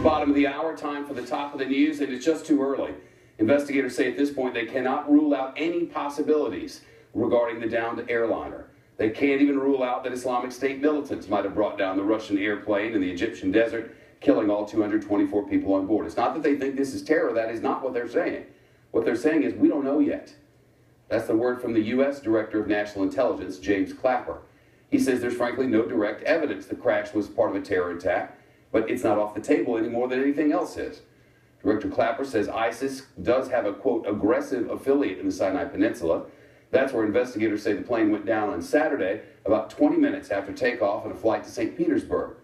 Bottom of the hour, time for the top of the news, and it's just too early. Investigators say at this point they cannot rule out any possibilities regarding the downed airliner. They can't even rule out that Islamic State militants might have brought down the Russian airplane in the Egyptian desert, killing all 224 people on board. It's not that they think this is terror. That is not what they're saying. What they're saying is we don't know yet. That's the word from the U.S. Director of National Intelligence, James Clapper. He says there's frankly no direct evidence the crash was part of a terror attack, but it's not off the table any more than anything else is. Director Clapper says ISIS does have a, quote, aggressive affiliate in the Sinai Peninsula. That's where investigators say the plane went down on Saturday, about 20 minutes after takeoff on a flight to St. Petersburg.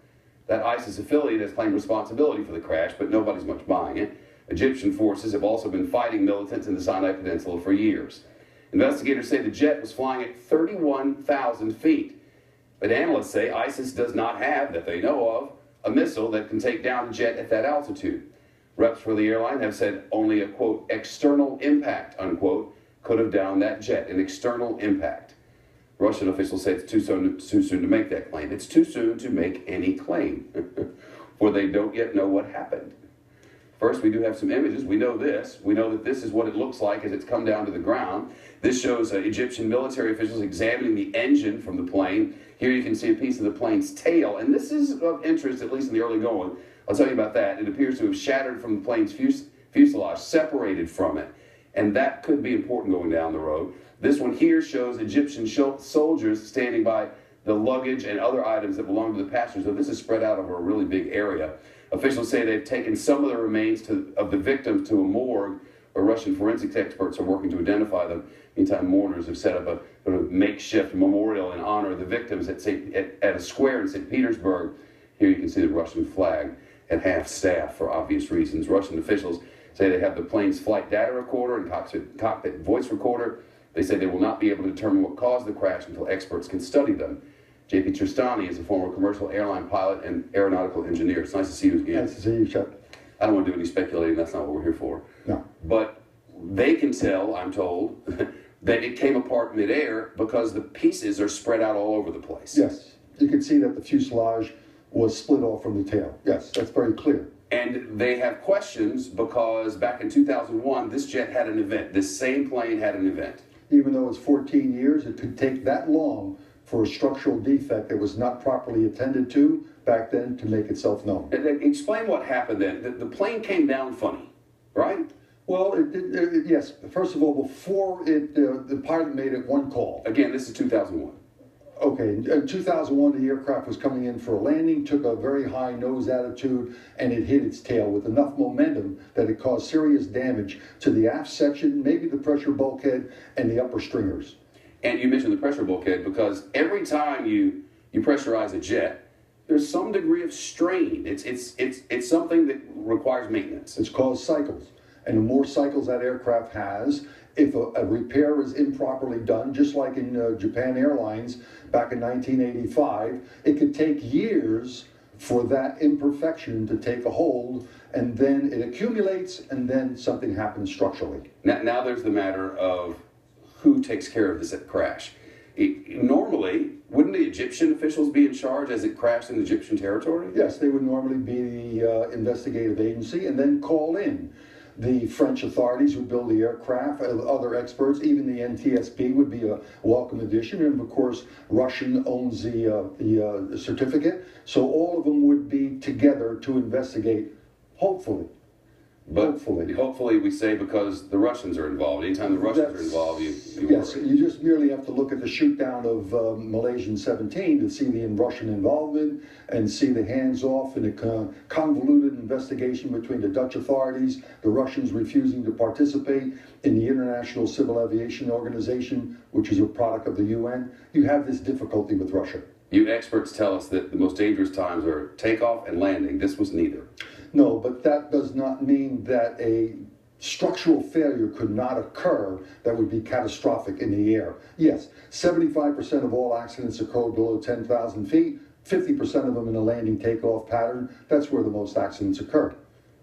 That ISIS affiliate has claimed responsibility for the crash, but nobody's much buying it. Egyptian forces have also been fighting militants in the Sinai Peninsula for years. Investigators say the jet was flying at 31,000 feet. But analysts say ISIS does not have, that they know of, a missile that can take down a jet at that altitude. Reps for the airline have said only a, quote, external impact, unquote, could have downed that jet, an external impact. Russian officials say it's too soon to make that claim. It's too soon to make any claim, for they don't yet know what happened. First, we do have some images. We know this. We know that this is what it looks like as it's come down to the ground. This shows Egyptian military officials examining the engine from the plane. Here you can see a piece of the plane's tail, and this is of interest, at least in the early going. I'll tell you about that. It appears to have shattered from the plane's fuselage, separated from it, and that could be important going down the road. This one here shows Egyptian soldiers standing by the luggage and other items that belong to the passengers. So this is spread out over a really big area. Officials say they've taken some of the remains of the victims to a morgue where Russian forensics experts are working to identify them. Meantime, mourners have set up a sort of makeshift memorial in honor of the victims at a square in St. Petersburg. Here you can see the Russian flag at half-staff for obvious reasons. Russian officials say they have the plane's flight data recorder and cockpit voice recorder. They say they will not be able to determine what caused the crash until experts can study them. J.P. Tristani is a former commercial airline pilot and aeronautical engineer. It's nice to see you again. Nice to see you, Chuck. I don't want to do any speculating. That's not what we're here for. No. But they can tell, I'm told, that it came apart midair because the pieces are spread out all over the place. Yes. You can see that the fuselage was split off from the tail. Yes, that's very clear. And they have questions because back in 2001, this jet had an event. This same plane had an event. Even though it's 14 years, it could take that long for a structural defect that was not properly attended to back then to make itself known. Explain what happened then. The plane came down funny, right? Well, yes. First of all, before the pilot made it one call. Again, this is 2001. Okay, in 2001, the aircraft was coming in for a landing, took a very high nose attitude, and it hit its tail with enough momentum that it caused serious damage to the aft section, maybe the pressure bulkhead, and the upper stringers. And you mentioned the pressure bulkhead because every time you pressurize a jet, there's some degree of strain. It's something that requires maintenance. It's called cycles. And the more cycles that aircraft has, if a repair is improperly done, just like in Japan Airlines back in 1985, it could take years for that imperfection to take a hold, and then it accumulates, and then something happens structurally. Now there's the matter of who takes care of this crash. Normally, wouldn't the Egyptian officials be in charge as it crashed in Egyptian territory? Yes, they would normally be the investigative agency and then call in the French authorities who build the aircraft, other experts, even the NTSB would be a welcome addition, and of course, Russian owns the certificate, so all of them would be together to investigate, hopefully. But hopefully we say because the Russians are involved. Anytime the Russians are involved, you yes, worry. you just merely have to look at the shoot down of Malaysian 17 to see the Russian involvement and see the hands-off in a convoluted investigation between the Dutch authorities, the Russians refusing to participate in the International Civil Aviation Organization, which is a product of the UN. You have this difficulty with Russia. You experts tell us that the most dangerous times are takeoff and landing. This was neither. No, but that does not mean that a structural failure could not occur that would be catastrophic in the air. Yes, 75% of all accidents occur below 10,000 feet, 50% of them in a landing takeoff pattern. That's where the most accidents occur.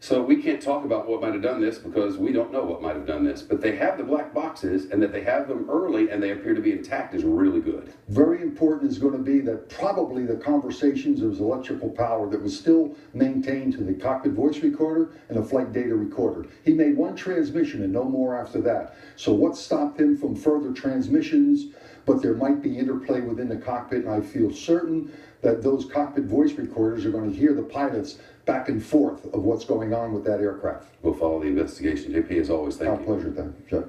So we can't talk about what might have done this because we don't know what might have done this. But they have the black boxes, and that they have them early and they appear to be intact is really good. Very important is going to be that probably the conversations of electrical power that was still maintained to the cockpit voice recorder and the flight data recorder. He made one transmission and no more after that. So what stopped him from further transmissions? But there might be interplay within the cockpit, and I feel certain that those cockpit voice recorders are going to hear the pilots back and forth of what's going on with that aircraft. We'll follow the investigation. JP, as always, thank you. Our pleasure, then, Jeff.